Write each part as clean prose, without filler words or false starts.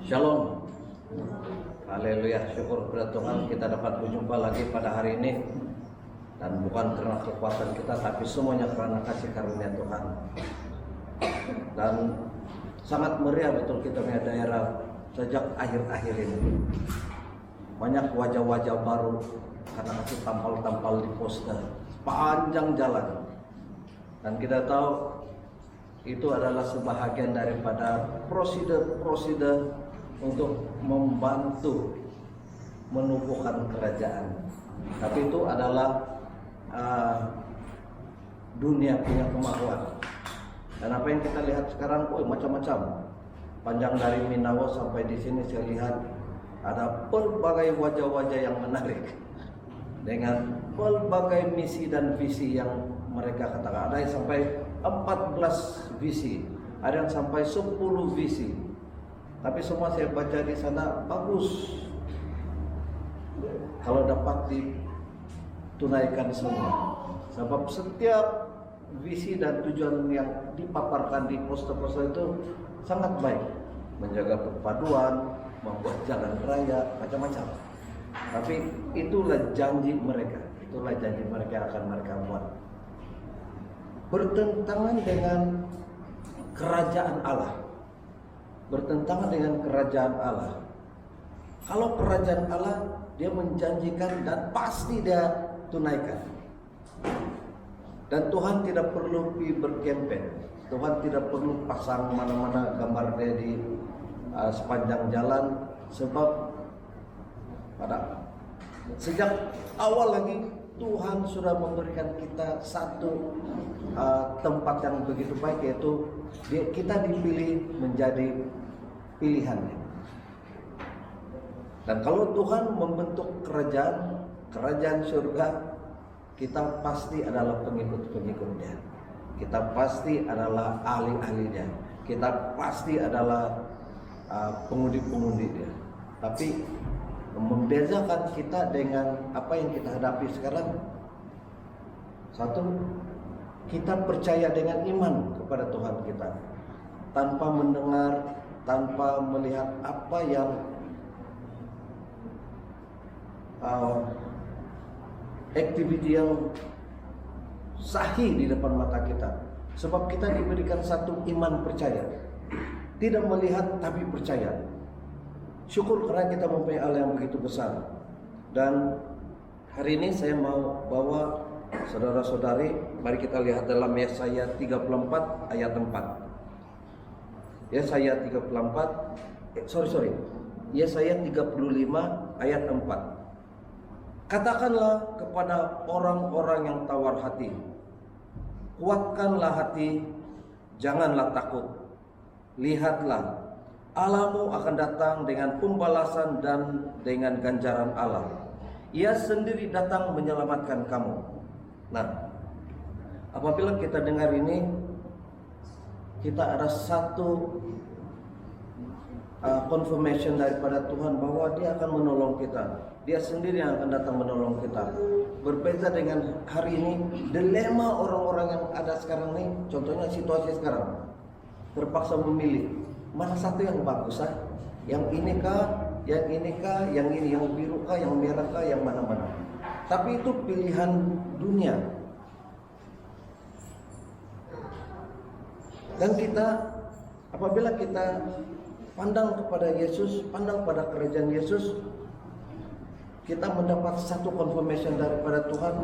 Shalom. Haleluya, syukur kepada Tuhan kita dapat berjumpa lagi pada hari ini. Dan bukan karena kekuatan kita, tapi semuanya karena kasih karunia Tuhan. Dan sangat meriah betul kita punya daerah sejak akhir-akhir ini. Banyak wajah-wajah baru karena kasih tampal-tampal di poster panjang jalan. Dan kita tahu itu adalah sebahagian daripada prosedur untuk membantu menumbuhkan kerajaan. Tapi itu adalah dunia punya kemajuan. Dan apa yang kita lihat sekarang, macam-macam. Panjang dari Minawa sampai di sini saya lihat ada pelbagai wajah-wajah yang menarik dengan pelbagai misi dan visi yang mereka katakan. Ada yang sampai 14 visi, ada yang sampai 10 visi. Tapi semua saya baca di sana bagus kalau dapat ditunaikan semua. Sebab setiap visi dan tujuan yang dipaparkan di poster-poster itu sangat baik. Menjaga perpaduan, membuat jalan raya, macam-macam. Tapi itulah janji mereka. Itulah janji mereka akan mereka buat. Bertentangan dengan kerajaan Allah. Bertentangan dengan kerajaan Allah. Kalau kerajaan Allah, dia menjanjikan dan pasti dia tunaikan. Dan Tuhan tidak perlu berkempen. Tuhan tidak perlu pasang mana-mana gambar dia di sepanjang jalan. Sebab sejak awal lagi Tuhan sudah memberikan kita satu tempat yang begitu baik, yaitu kita dipilih menjadi pilihannya. Dan kalau Tuhan membentuk kerajaan surga, kita pasti adalah pengikut-pengikutnya. Kita pasti adalah ahli-ahlinya. Kita pasti adalah pengundi-pengundinya. Tapi membedakan kita dengan apa yang kita hadapi sekarang, satu, kita percaya dengan iman kepada Tuhan kita, tanpa mendengar, tanpa melihat apa yang aktiviti yang sahih di depan mata kita. Sebab kita diberikan satu iman percaya, tidak melihat tapi percaya. Syukur karena kita mempunyai Allah yang begitu besar. Dan hari ini saya mau bawa saudara-saudari, mari kita lihat dalam Yesaya 34 ayat 4. Yesaya 34 Yesaya 35 ayat 4. Katakanlah kepada orang-orang yang tawar hati, kuatkanlah hati, janganlah takut. Lihatlah, Allahmu akan datang dengan pembalasan dan dengan ganjaran Allah. Ia sendiri datang menyelamatkan kamu. Nah, apabila kita dengar ini, kita ada satu confirmation daripada Tuhan bahwa Dia akan menolong kita. Dia sendiri yang akan datang menolong kita. Berbeda dengan hari ini, dilema orang-orang yang ada sekarang ini. Contohnya situasi sekarang, terpaksa memilih mana satu yang bagus, yang ini kah, yang ini kah, yang ini, yang biru kah, yang merah kah, yang mana-mana. Tapi itu pilihan dunia. Dan kita, apabila kita pandang kepada Yesus, pandang pada kerajaan Yesus, kita mendapat satu confirmation daripada Tuhan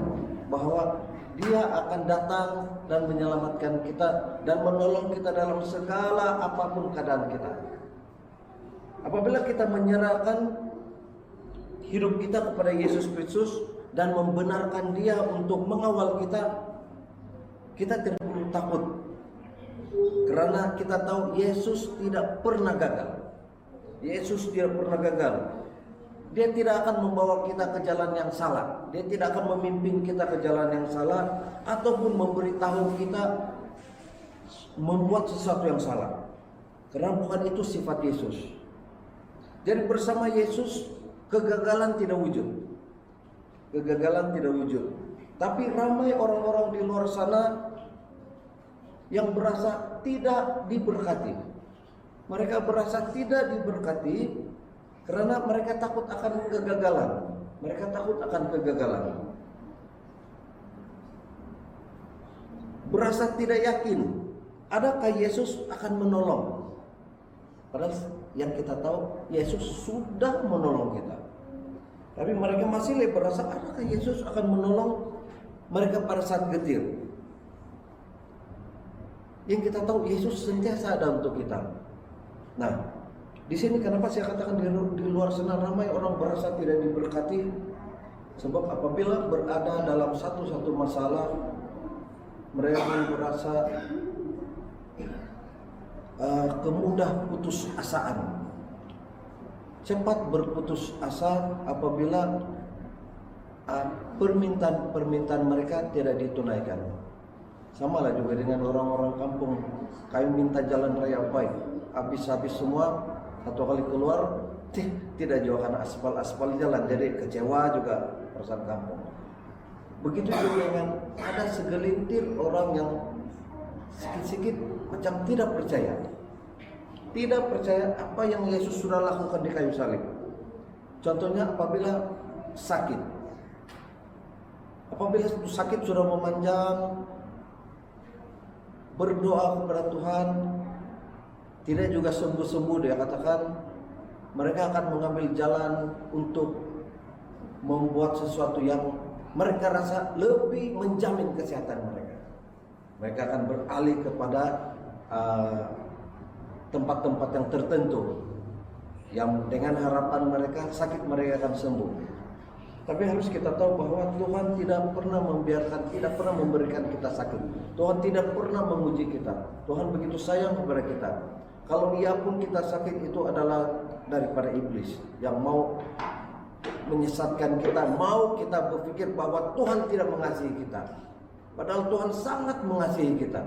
bahwa Dia akan datang dan menyelamatkan kita dan menolong kita dalam segala apapun keadaan kita. Apabila kita menyerahkan hidup kita kepada Yesus Kristus dan membenarkan Dia untuk mengawal kita, kita tidak perlu takut. Karena kita tahu Yesus tidak pernah gagal. Yesus tidak pernah gagal. Dia tidak akan membawa kita ke jalan yang salah. Dia tidak akan memimpin kita ke jalan yang salah, ataupun memberitahu kita membuat sesuatu yang salah. Karena bukan itu sifat Yesus. Jadi bersama Yesus, kegagalan tidak wujud. Kegagalan tidak wujud. Tapi ramai orang-orang di luar sana yang berasa tidak diberkati. Mereka berasa tidak diberkati karena mereka takut akan kegagalan. Mereka takut akan kegagalan. Berasa tidak yakin, adakah Yesus akan menolong? Padahal yang kita tahu, Yesus sudah menolong kita. Tapi mereka masih berasa, adakah Yesus akan menolong mereka pada saat getir? Yang kita tahu, Yesus sentiasa ada untuk kita. Nah, di sini kenapa saya katakan di luar sana ramai orang berasa tidak diberkati? Sebab apabila berada dalam satu masalah, mereka merasa kemudah putus asaan, cepat berputus asa apabila permintaan mereka tidak ditunaikan. Sama lah juga dengan orang-orang kampung, kami minta jalan raya baik, habis-habis semua, satu kali keluar tidak jauhkan aspal jalan, jadi kecewa juga perasaan kampung. Begitu juga dengan ada segelintir orang yang sikit-sikit macam tidak percaya apa yang Yesus sudah lakukan di kayu salib. Contohnya apabila sakit, sakit sudah memanjang, berdoa kepada Tuhan, tidak juga sembuh-sembuh, dia katakan mereka akan mengambil jalan untuk membuat sesuatu yang mereka rasa lebih menjamin kesehatan mereka. Mereka akan beralih kepada tempat-tempat yang tertentu yang dengan harapan mereka sakit mereka akan sembuh. Tapi harus kita tahu bahwa Tuhan tidak pernah membiarkan, tidak pernah memberikan kita sakit. Tuhan tidak pernah menguji kita. Tuhan begitu sayang kepada kita. Kalau ia pun kita sakit, itu adalah daripada iblis yang mau menyesatkan kita, mau kita berpikir bahwa Tuhan tidak mengasihi kita. Padahal Tuhan sangat mengasihi kita.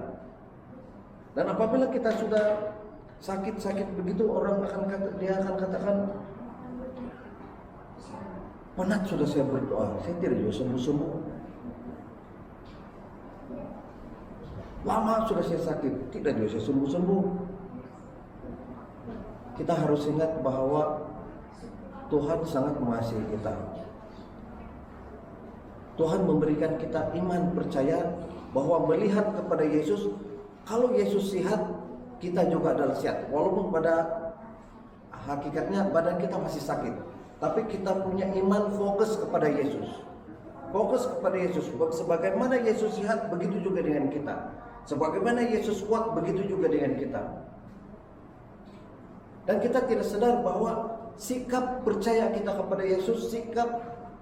Dan apabila kita sudah sakit-sakit begitu, dia akan katakan, penat sudah saya berdoa, saya tidak juga sembuh-sembuh. Lama sudah saya sakit, tidak juga saya sembuh-sembuh. Kita harus ingat bahwa Tuhan sangat mengasihi kita. Tuhan memberikan kita iman percaya bahwa melihat kepada Yesus, kalau Yesus sehat, kita juga adalah sehat. Walaupun pada hakikatnya badan kita masih sakit, tapi kita punya iman fokus kepada Yesus. Fokus kepada Yesus. Sebagaimana Yesus sehat, begitu juga dengan kita. Sebagaimana Yesus kuat, begitu juga dengan kita. Dan kita tidak sadar bahwa sikap percaya kita kepada Yesus, sikap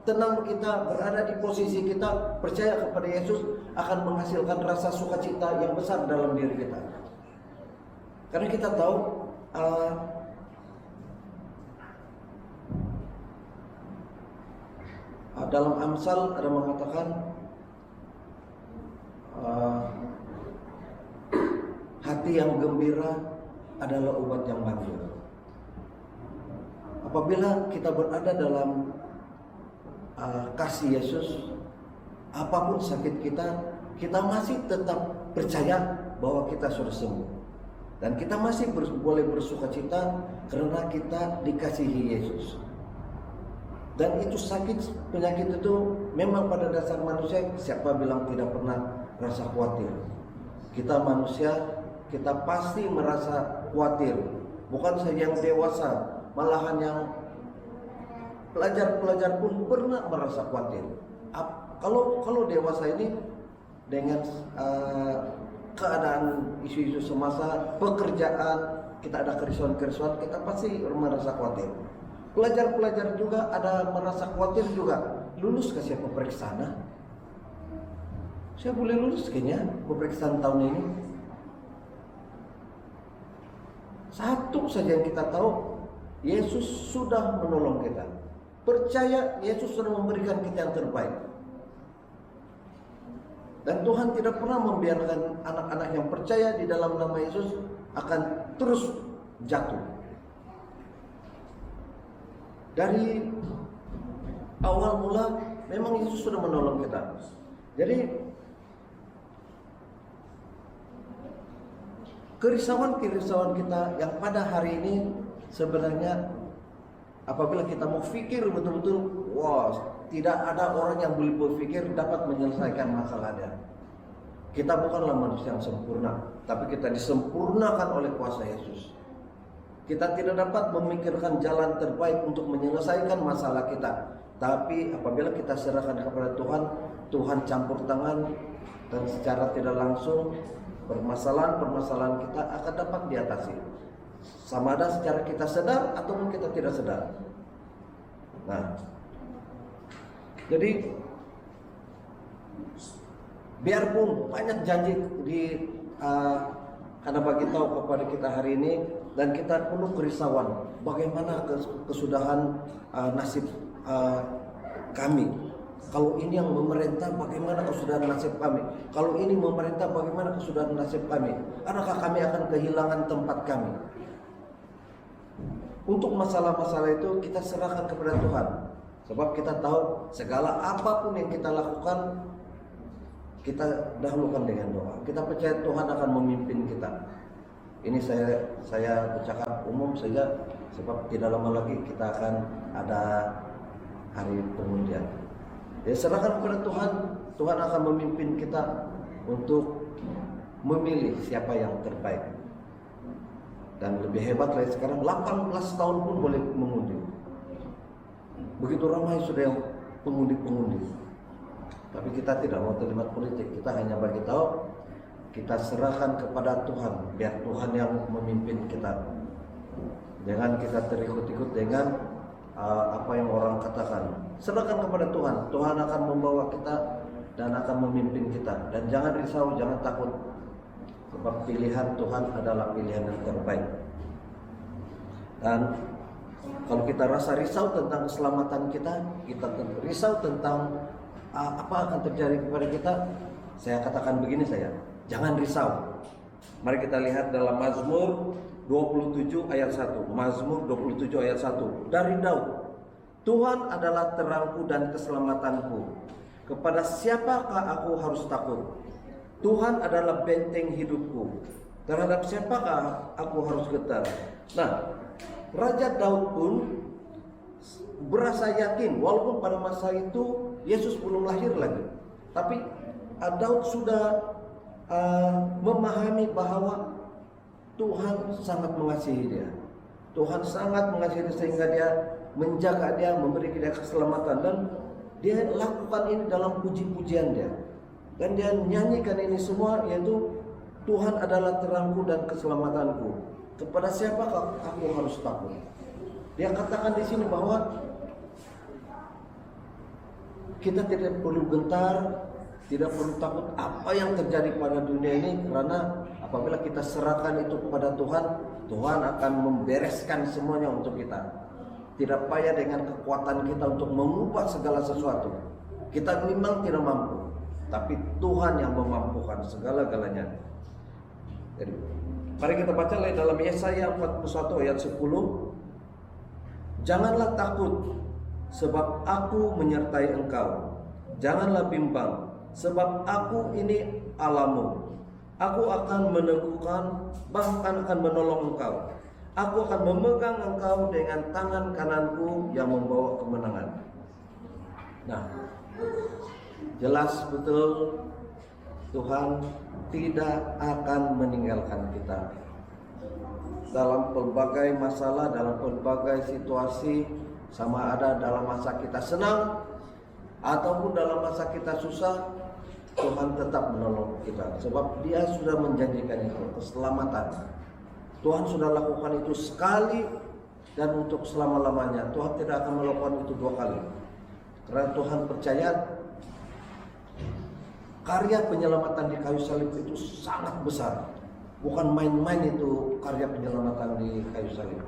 tenang kita berada di posisi kita percaya kepada Yesus akan menghasilkan rasa sukacita yang besar dalam diri kita. Karena kita tahu dalam Amsal ada mengatakan hati yang gembira adalah obat yang manjur. Apabila kita berada dalam kasih Yesus, apapun sakit kita, kita masih tetap percaya bahwa kita sudah sembuh. Dan kita masih boleh bersukacita karena kita dikasihi Yesus. Dan itu sakit, penyakit itu memang pada dasar manusia, siapa bilang tidak pernah rasa khawatir. Kita manusia, kita pasti merasa khawatir. Bukan saja yang dewasa, malahan yang pelajar-pelajar pun pernah merasa khawatir. Kalau dewasa ini dengan keadaan isu-isu semasa, pekerjaan, kita ada kerisauan-kerisauan, kita pasti merasa khawatir. Pelajar-pelajar juga ada merasa khawatir juga. Lulus ke siapa peperiksaan? Saya boleh lulus kayaknya peperiksaan tahun ini. Satu saja yang kita tahu, Yesus sudah menolong kita. Percaya Yesus sudah memberikan kita yang terbaik. Dan Tuhan tidak pernah membiarkan anak-anak yang percaya di dalam nama Yesus akan terus jatuh. Dari awal mula memang Yesus sudah menolong kita. Jadi kerisauan-kerisauan kita yang pada hari ini sebenarnya apabila kita mau pikir betul-betul, wah, tidak ada orang yang boleh berpikir dapat menyelesaikan masalahnya. Kita bukanlah manusia yang sempurna, tapi kita disempurnakan oleh kuasa Yesus. Kita tidak dapat memikirkan jalan terbaik untuk menyelesaikan masalah kita. Tapi apabila kita serahkan kepada Tuhan, Tuhan campur tangan dan secara tidak langsung permasalahan-permasalahan kita akan dapat diatasi. Sama ada secara kita sadar ataupun kita tidak sadar. Nah, jadi biarpun banyak janji karena bagi tahu kepada kita hari ini dan kita penuh kerisauan bagaimana kesudahan nasib kami. Kalau ini yang memerintah, bagaimana kesudahan nasib kami? Kalau ini memerintah, bagaimana kesudahan nasib kami? Adakah kami akan kehilangan tempat kami? Untuk masalah-masalah itu kita serahkan kepada Tuhan. Sebab kita tahu segala apapun yang kita lakukan, kita dahulukan dengan doa. Kita percaya Tuhan akan memimpin kita. Ini saya bercakap umum saja, sebab tidak lama lagi kita akan ada hari pengundian. Ya, serahkan kepada Tuhan. Tuhan akan memimpin kita untuk memilih siapa yang terbaik. Dan lebih hebat lagi sekarang 18 tahun pun boleh mengundi. Begitu ramai sudah yang pengundi-pengundi. Tapi kita tidak mau terlibat politik. Kita hanya bagi tahu, kita serahkan kepada Tuhan, biar Tuhan yang memimpin kita. Jangan kita terikut-ikut dengan apa yang orang katakan. Serahkan kepada Tuhan. Tuhan akan membawa kita dan akan memimpin kita. Dan jangan risau, jangan takut. Sebab pilihan Tuhan adalah pilihan yang terbaik. Dan kalau kita rasa risau tentang keselamatan kita risau tentang apa akan terjadi kepada kita, saya katakan begini jangan risau. Mari kita lihat dalam Mazmur 27 ayat 1. Mazmur 27 ayat 1 dari Daud. Tuhan adalah terangku dan keselamatanku. Kepada siapakah aku harus takut? Tuhan adalah benteng hidupku. Terhadap siapakah aku harus getar? Nah, Raja Daud pun berasa yakin, walaupun pada masa itu Yesus belum lahir lagi. Tapi Daud sudah memahami bahwa Tuhan sangat mengasihi dia. Tuhan sangat mengasihi dia sehingga dia menjaga dia, memberi dia keselamatan, dan dia lakukan ini dalam puji-pujian dia. Dan dia nyanyikan ini semua, yaitu Tuhan adalah terangku dan keselamatanku. Kepada siapakah aku harus takut? Dia katakan di sini bahwa kita tidak perlu gentar, tidak perlu takut apa yang terjadi pada dunia ini, karena apabila kita serahkan itu kepada Tuhan, Tuhan akan membereskan semuanya untuk kita. Tidak payah dengan kekuatan kita untuk mengubah segala sesuatu. Kita memang tidak mampu, tapi Tuhan yang memampukan segala-galanya. Jadi, mari kita baca lagi dalam Yesaya 41 ayat 10. Janganlah takut, sebab aku menyertai engkau. Janganlah bimbang, sebab aku ini Allahmu. Aku akan meneguhkan, bahkan akan menolong engkau. Aku akan memegang engkau dengan tangan kananku yang membawa kemenangan. Nah, jelas betul Tuhan tidak akan meninggalkan kita. Dalam pelbagai masalah, dalam pelbagai situasi, sama ada dalam masa kita senang ataupun dalam masa kita susah, Tuhan tetap menolong kita. Sebab Dia sudah menjanjikan itu, keselamatan. Tuhan sudah lakukan itu sekali dan untuk selama-lamanya. Tuhan tidak akan melakukan itu dua kali. Karena Tuhan percaya karya penyelamatan di kayu salib itu sangat besar. Bukan main-main itu karya penyelamatan di kayu salib.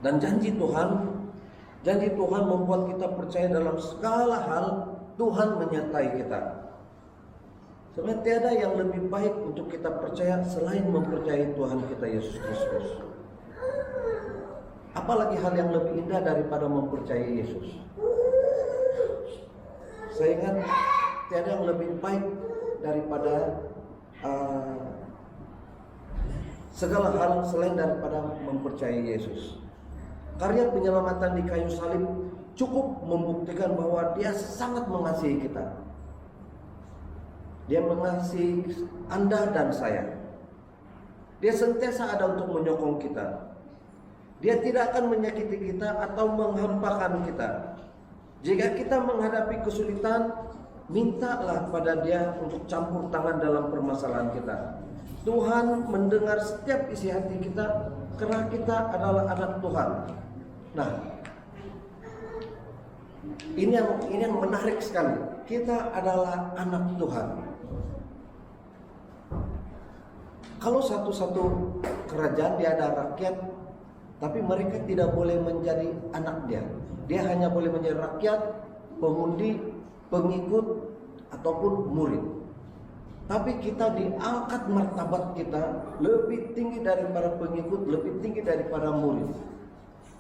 Dan janji Tuhan membuat kita percaya dalam segala hal. Tuhan menyertai kita. Sebenarnya tiada yang lebih baik untuk kita percaya selain mempercayai Tuhan kita Yesus Kristus. Apalagi hal yang lebih indah daripada mempercayai Yesus. Saya ingat tiada yang lebih baik daripada segala hal selain daripada mempercayai Yesus. Karya penyelamatan di kayu salib cukup membuktikan bahwa Dia sangat mengasihi kita. Dia mengasihi Anda dan saya. Dia sentiasa ada untuk menyokong kita. Dia tidak akan menyakiti kita atau menghampakan kita. Jika kita menghadapi kesulitan, mintalah pada Dia untuk campur tangan dalam permasalahan kita. Tuhan mendengar setiap isi hati kita karena kita adalah anak Tuhan. Nah, ini yang menarik sekali. Kita adalah anak Tuhan. Kalau satu-satu kerajaan dia ada rakyat, tapi mereka tidak boleh menjadi anak dia. Dia hanya boleh menjadi rakyat, pengundi, pengikut, ataupun murid. Tapi kita diangkat martabat kita lebih tinggi daripada pengikut, lebih tinggi daripada murid.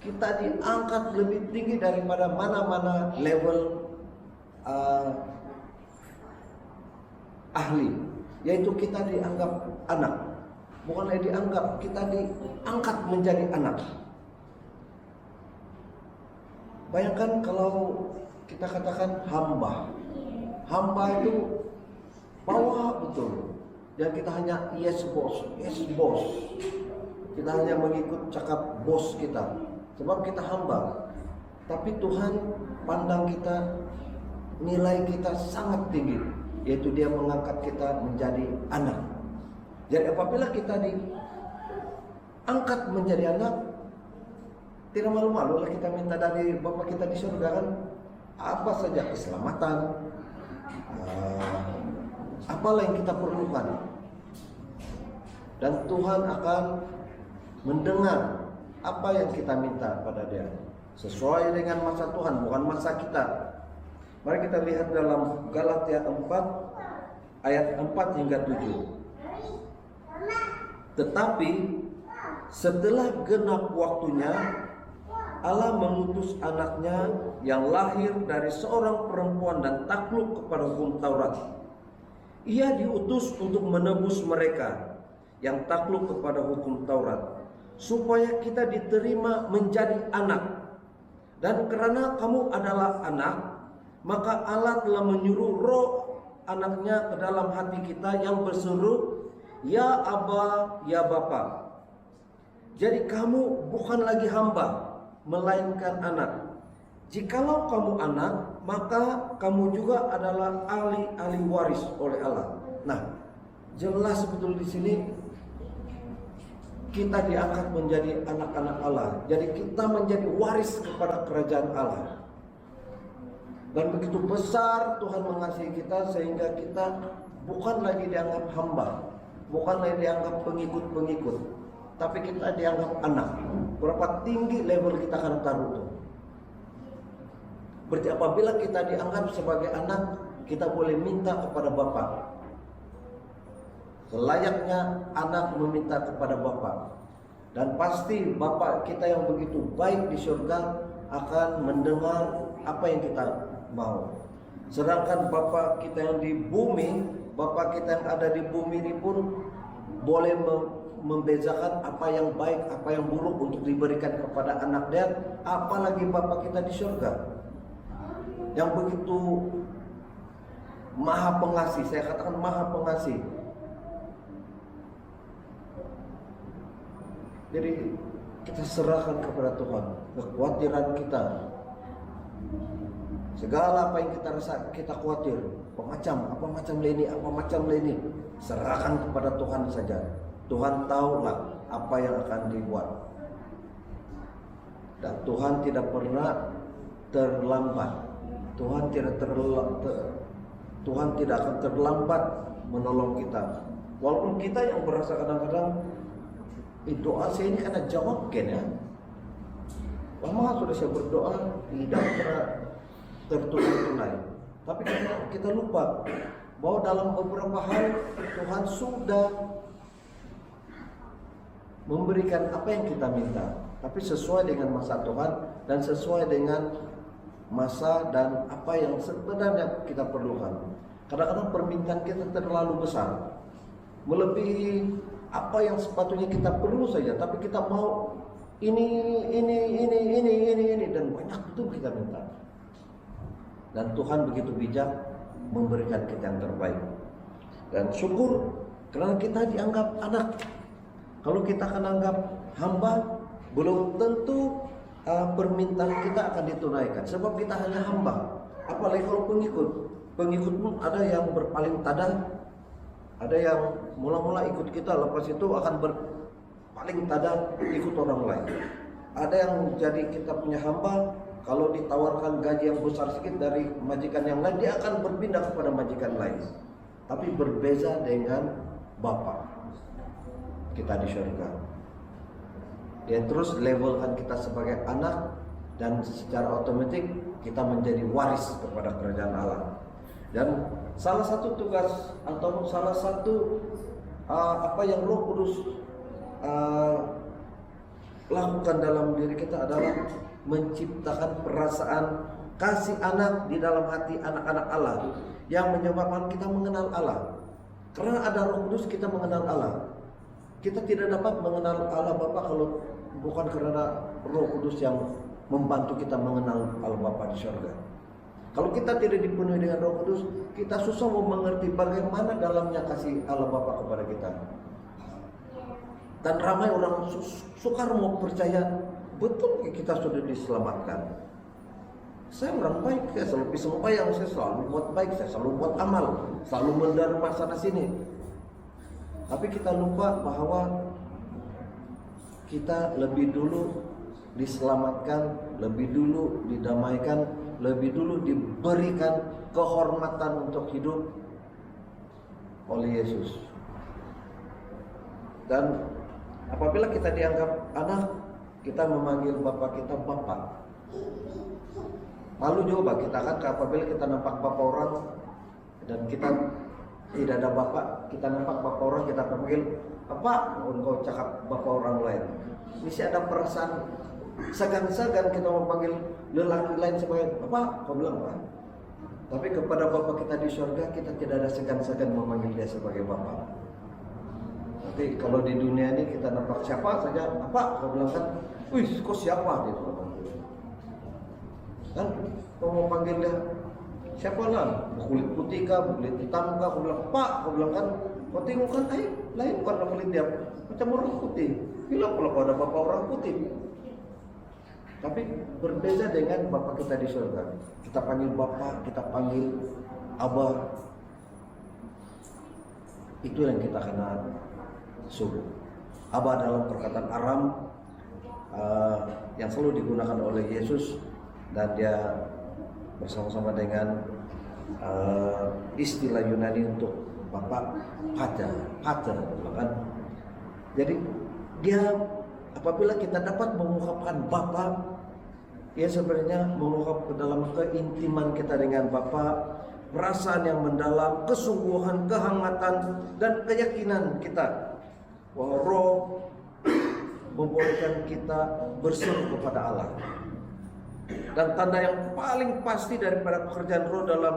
Kita diangkat lebih tinggi daripada mana-mana level ahli. Yaitu kita dianggap anak. Bukan lagi dianggap, kita diangkat menjadi anak. Bayangkan kalau kita katakan hamba. Hamba itu bawah betul. Dan kita hanya yes boss. Kita hanya mengikut cakap bos kita. Sebab kita hamba. Tapi Tuhan pandang kita, nilai kita sangat tinggi. Yaitu Dia mengangkat kita menjadi anak. Jadi apabila kita diangkat menjadi anak, tidak malu-malu lah kita minta dari Bapa kita di surga kan, apa saja keselamatan, apalah yang kita perlukan, dan Tuhan akan mendengar apa yang kita minta pada Dia sesuai dengan masa Tuhan, bukan masa kita. Mari kita lihat dalam Galatia 4 ayat 4 hingga 7. Tetapi setelah genap waktunya, Allah mengutus anaknya yang lahir dari seorang perempuan dan takluk kepada hukum Taurat. Ia diutus untuk menebus mereka yang takluk kepada hukum Taurat, supaya kita diterima menjadi anak. Dan karena kamu adalah anak, maka Allah telah menyuruh roh anaknya ke dalam hati kita yang berseru, Ya Aba, Ya Bapa. Jadi kamu bukan lagi hamba, melainkan anak. Jikalau kamu anak, maka kamu juga adalah ahli waris oleh Allah. Nah, jelas betul di sini kita diangkat menjadi anak-anak Allah. Jadi kita menjadi waris kepada kerajaan Allah. Dan begitu besar Tuhan mengasihi kita sehingga kita bukan lagi dianggap hamba, bukan lagi dianggap pengikut-pengikut, tapi kita dianggap anak. Berapa tinggi level kita akan taruh itu. Berarti apabila kita dianggap sebagai anak, kita boleh minta kepada Bapa. Selayaknya anak meminta kepada Bapa. Dan pasti Bapa kita yang begitu baik di surga akan mendengar apa yang kita mau. Sedangkan Bapa kita yang di bumi, Bapa kita yang ada di bumi ini pun boleh membezakan apa yang baik, apa yang buruk untuk diberikan kepada anak dia. Apalagi Bapa kita di surga yang begitu maha pengasih. Saya katakan maha pengasih. Jadi kita serahkan kepada Tuhan kekhawatiran kita, segala apa yang kita rasa kita khawatir, apa macam ini, serahkan kepada Tuhan saja. Tuhan tahulah apa yang akan dibuat. Dan Tuhan tidak pernah terlambat. Tuhan tidak akan terlambat menolong kita. Walaupun kita yang berasa kadang-kadang doa saya ini karena jawab kan ya. Lama sudah saya berdoa tidak pernah tertunai. Tapi kita lupa bahwa dalam beberapa hal Tuhan sudah memberikan apa yang kita minta, tapi sesuai dengan masa Tuhan dan sesuai dengan masa dan apa yang sebenarnya kita perlukan. Kadang-kadang permintaan kita terlalu besar, melebihi apa yang sepatutnya kita perlu saja, tapi kita mau ini, dan banyak betul kita minta. Dan Tuhan begitu bijak memberikan kita yang terbaik. Dan syukur karena kita dianggap anak. Kalau kita akan anggap hamba, belum tentu permintaan kita akan ditunaikan, sebab kita hanya hamba. Apalagi kalau pengikut pun ada yang berpaling tada, ada yang mula-mula ikut kita, lepas itu akan berpaling tada ikut orang lain. Ada yang jadi kita punya hamba, kalau ditawarkan gaji yang besar sedikit dari majikan yang lain, dia akan berpindah kepada majikan lain. Tapi berbeza dengan Bapa kita di surga. Dia terus levelkan kita sebagai anak, dan secara otomatis kita menjadi waris kepada kerajaan Allah. Dan salah satu tugas atau salah satu apa yang Roh Kudus lakukan dalam diri kita adalah menciptakan perasaan kasih anak di dalam hati anak-anak Allah, yang menyebabkan kita mengenal Allah. Karena ada Roh Kudus kita mengenal Allah. Kita tidak dapat mengenal Allah Bapa kalau bukan karena Roh Kudus yang membantu kita mengenal Allah Bapa di surga. Kalau kita tidak dipenuhi dengan Roh Kudus, kita susah mau mengerti bagaimana dalamnya kasih Allah Bapa kepada kita. Dan ramai orang sukar mau percaya betul kita sudah diselamatkan. Saya orang baik, saya selalu bisa sembahyang, saya selalu buat baik, saya selalu buat amal, selalu menderma sana sini. Tapi kita lupa bahwa kita lebih dulu diselamatkan, lebih dulu didamaikan, lebih dulu diberikan kehormatan untuk hidup oleh Yesus. Dan apabila kita dianggap anak, kita memanggil Bapa kita Bapa. Malu juga kita kan apabila kita nampak Bapa orang dan kita tidak ada Bapa, kita nampak Bapa orang, kita panggil Bapak, engkau cakap Bapa orang lain. Mesti ada perasaan segan-segan kita memanggil lelaki lain sebagai Bapak, kau bilang apa? Tapi kepada Bapa kita di surga, kita tidak ada segan-segan memanggil dia sebagai Bapa. Tapi kalau di dunia ini kita nampak siapa saja, Bapak, kau bilang kan, wih, kau siapa? Gitu. Kan, kau mau panggil dia siapa lah, kulit putih kah, kulit hitam kah, kau bilang Pak, kau bilang kan, kau tengok kan, lain warna kulit dia, macam orang putih. Bilang kalau kau ada Bapa orang putih. Tapi berbeza dengan Bapa kita di surga. Kita panggil Bapa, kita panggil Abah. Itu yang kita kenal suruh. Abah dalam perkataan Aram yang selalu digunakan oleh Yesus, dan dia bersama-sama dengan istilah Yunani untuk Bapak, Pater, kan? Jadi dia apabila kita dapat mengungkapkan Bapa, ia sebenarnya mengungkap ke dalam keintiman kita dengan Bapa, perasaan yang mendalam, kesungguhan, kehangatan, dan keyakinan kita bahwa Roh membolehkan kita berseru kepada Allah. Dan tanda yang paling pasti daripada pekerjaan Roh dalam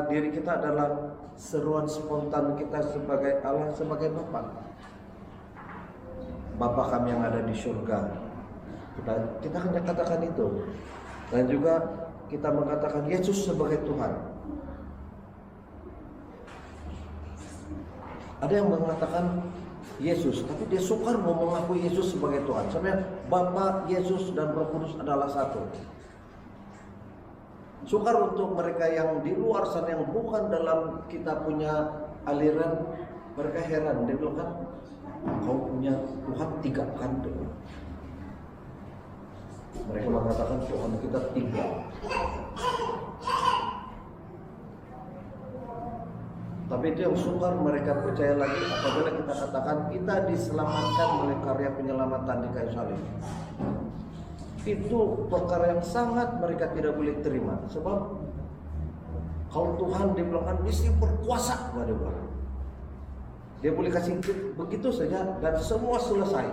diri kita adalah seruan spontan kita sebagai Allah, sebagai Bapa. Bapa kami yang ada di surga. Kita hanya katakan itu. Dan juga kita mengatakan Yesus sebagai Tuhan. Ada yang mengatakan Yesus, tapi dia sukar mau mengakui Yesus sebagai Tuhan. Sebenarnya Bapa, Yesus, dan Roh Kudus adalah satu. Sukar untuk mereka yang di luar sana, yang bukan dalam kita punya aliran, mereka heran. Dia bilang kan, kau punya Tuhan 3 kan? Mereka mengatakan Tuhan kita 3. Tapi itu yang sukar mereka percaya lagi apabila kita katakan kita diselamatkan oleh karya penyelamatan di kayu salib. Itu perkara yang sangat mereka tidak boleh terima. Sebab kalau Tuhan dibilangkan mesti berkuasa, dia bilang. Dia boleh kasih begitu saja dan semua selesai.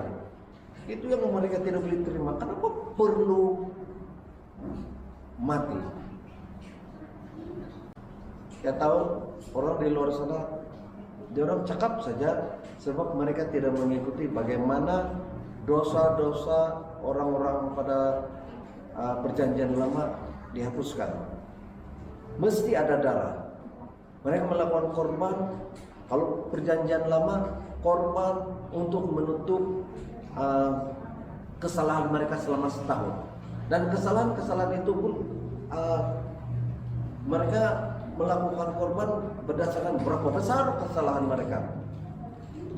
Itu yang mereka tidak boleh terima. Kenapa perlu mati? Kita tahu orang di luar sana Dia orang cakap saja, sebab mereka tidak mengikuti bagaimana dosa-dosa orang-orang pada perjanjian lama dihapuskan. Mesti ada darah. Mereka melakukan korban. Kalau perjanjian lama, korban untuk menutup kesalahan mereka selama setahun. Dan kesalahan-kesalahan itu pun mereka melakukan korban berdasarkan berapa besar kesalahan mereka.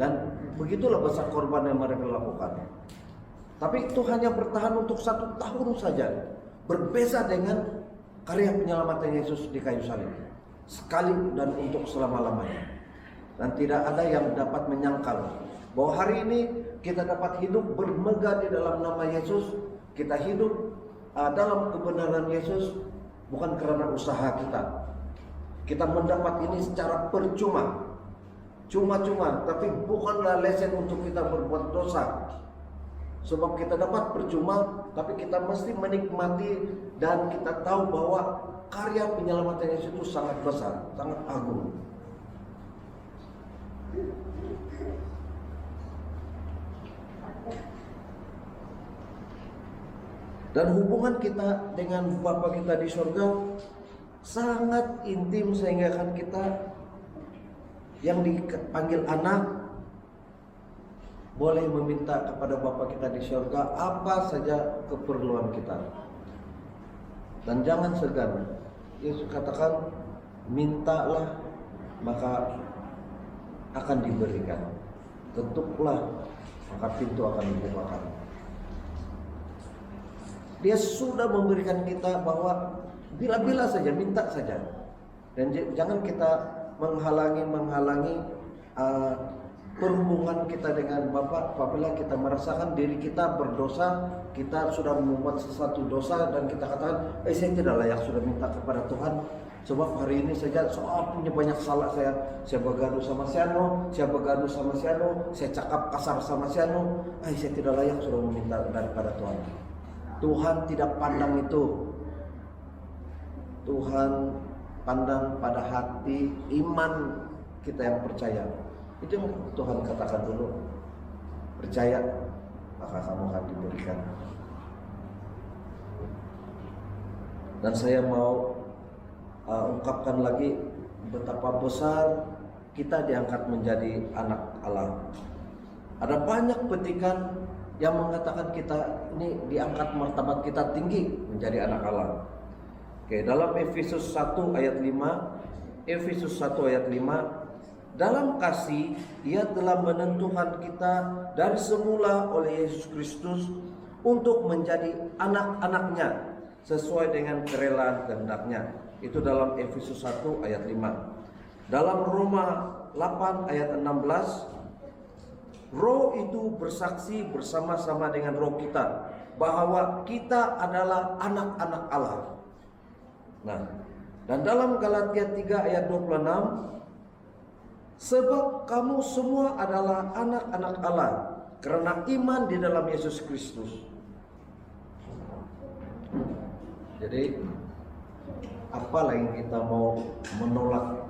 Dan begitulah besar korban yang mereka lakukan. Tapi itu hanya bertahan untuk 1 tahun saja. Berbeza dengan karya penyelamatan Yesus di kayu salib. Sekali dan untuk selama-lamanya. Dan tidak ada yang dapat menyangkal bahwa hari ini kita dapat hidup bermegah di dalam nama Yesus. Kita hidup dalam kebenaran Yesus bukan karena usaha kita. Kita mendapat ini secara percuma. Cuma-cuma, tapi bukanlah lesen untuk kita berbuat dosa. Sebab kita dapat percuma, tapi kita mesti menikmati dan kita tahu bahwa karya penyelamatan Yesus itu sangat besar, sangat agung. Dan hubungan kita dengan Bapa kita di surga sangat intim, sehingga kan kita yang dipanggil anak boleh meminta kepada Bapa kita di surga apa saja keperluan kita. Dan jangan segan. Yesus katakan, mintalah maka akan diberikan. Ketuklah maka pintu akan dibukakan. Dia sudah memberikan kita bahwa bila-bila saja, minta saja. Dan jangan kita menghalangi perhubungan kita dengan Bapa apabila kita merasakan diri kita berdosa, kita sudah membuat sesuatu dosa dan kita katakan, saya tidak layak sudah minta kepada Tuhan. Sebab hari ini saja punya banyak salah saya bergaduh sama siano, saya bergaduh sama siano, saya cakap kasar sama siano, saya tidak layak sudah meminta daripada Tuhan. Tuhan tidak pandang itu. Tuhan pandang pada hati iman kita yang percaya. Itu yang Tuhan katakan dulu. Percaya maka kamu akan diberikan. Dan saya mau ungkapkan lagi betapa besar kita diangkat menjadi anak Allah. Ada banyak petikan yang mengatakan kita ini diangkat, martabat kita tinggi menjadi anak Allah. Oke, dalam Efesus 1 ayat 5, Efesus 1 ayat 5, dalam kasih Dia telah menentukan kita dari semula oleh Yesus Kristus untuk menjadi anak-anaknya sesuai dengan kerelaan kehendak-Nya. Itu dalam Efesus 1 ayat 5. Dalam Roma 8 ayat 16, Roh itu bersaksi bersama-sama dengan roh kita bahwa kita adalah anak-anak Allah. Nah, dan dalam Galatia 3 ayat 26, sebab kamu semua adalah anak-anak Allah karena iman di dalam Yesus Kristus. Jadi apa lagi kita mau menolak?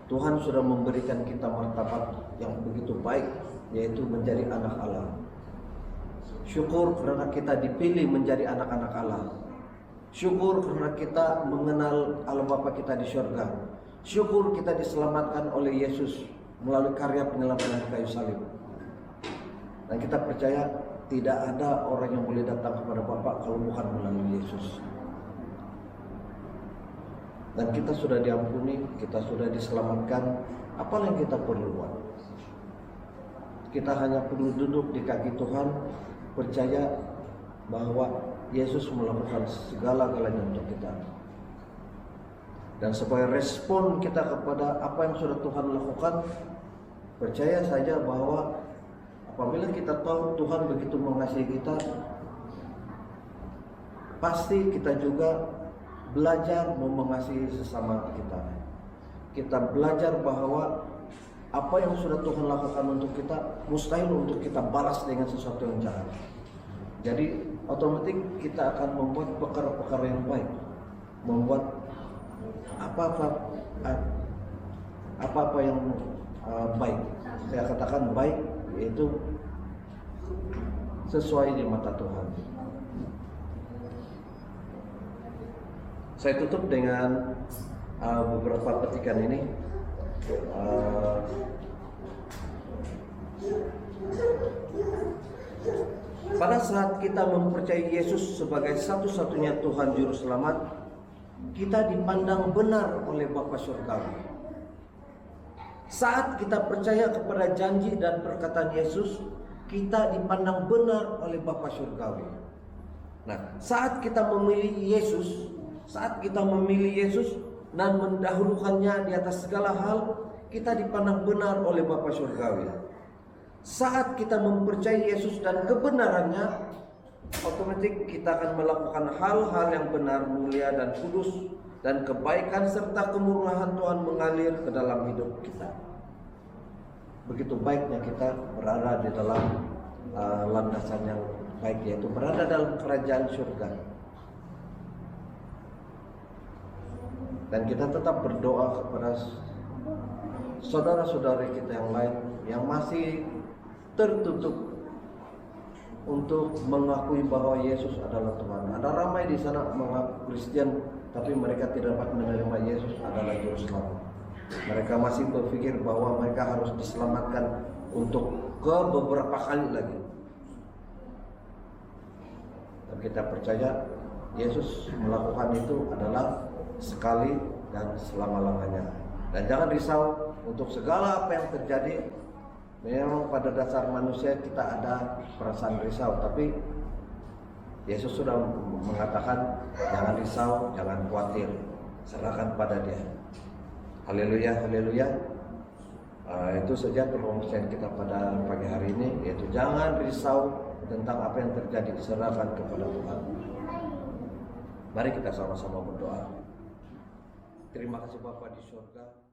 Tuhan sudah memberikan kita martabat yang begitu baik, yaitu menjadi anak Allah. Syukur karena kita dipilih menjadi anak-anak Allah. Syukur karena kita mengenal Allah Bapa kita di surga. Syukur kita diselamatkan oleh Yesus melalui karya penyelamatan di kayu salib. Dan kita percaya tidak ada orang yang boleh datang kepada Bapa kalau bukan melalui Yesus. Dan kita sudah diampuni, kita sudah diselamatkan. Apa yang kita perlu buat? Kita hanya perlu duduk di kaki Tuhan, percaya bahwa Yesus melakukan segala-galanya untuk kita. Dan supaya respon kita kepada apa yang sudah Tuhan lakukan, percaya saja bahwa apabila kita tahu Tuhan begitu mengasihi kita, pasti kita juga belajar mengasihi sesama kita. Kita belajar bahwa apa yang sudah Tuhan lakukan untuk kita, mustahil untuk kita balas dengan sesuatu yang jahat. Jadi otomatis kita akan membuat perkara-perkara yang baik, membuat apa-apa yang baik. Saya katakan baik, yaitu sesuai di mata Tuhan. Saya tutup dengan beberapa petikan ini. Pada saat kita mempercayai Yesus sebagai satu-satunya Tuhan Juru Selamat, kita dipandang benar oleh Bapa Surgawi. Saat kita percaya kepada janji dan perkataan Yesus, kita dipandang benar oleh Bapa Surgawi. Nah, saat kita memilih Yesus dan mendahulukannya di atas segala hal, kita dipandang benar oleh Bapa Surgawi. Saat kita mempercayai Yesus dan kebenarannya, otomatis kita akan melakukan hal-hal yang benar, mulia dan kudus, dan kebaikan serta kemurahan Tuhan mengalir ke dalam hidup kita. Begitu baiknya kita berada di dalam landasan yang baik, yaitu berada dalam kerajaan surga. Dan kita tetap berdoa kepada saudara-saudari kita yang lain yang masih tertutup untuk mengakui bahwa Yesus adalah Tuhan. Ada ramai di sana mengaku Kristen, tapi mereka tidak dapat menerima Yesus adalah Juru Selamat. Mereka masih berpikir bahwa mereka harus diselamatkan untuk ke beberapa kali lagi. Dan kita percaya Yesus melakukan itu adalah sekali dan selama-lamanya. Dan jangan risau untuk segala apa yang terjadi. Memang pada dasar manusia kita ada perasaan risau, tapi Yesus sudah mengatakan jangan risau, jangan khawatir, serahkan pada Dia. Haleluya, haleluya. Itu saja perhomsian kita pada pagi hari ini, yaitu jangan risau tentang apa yang terjadi, serahkan kepada Tuhan. Mari kita sama-sama berdoa. Terima kasih Bapa di surga.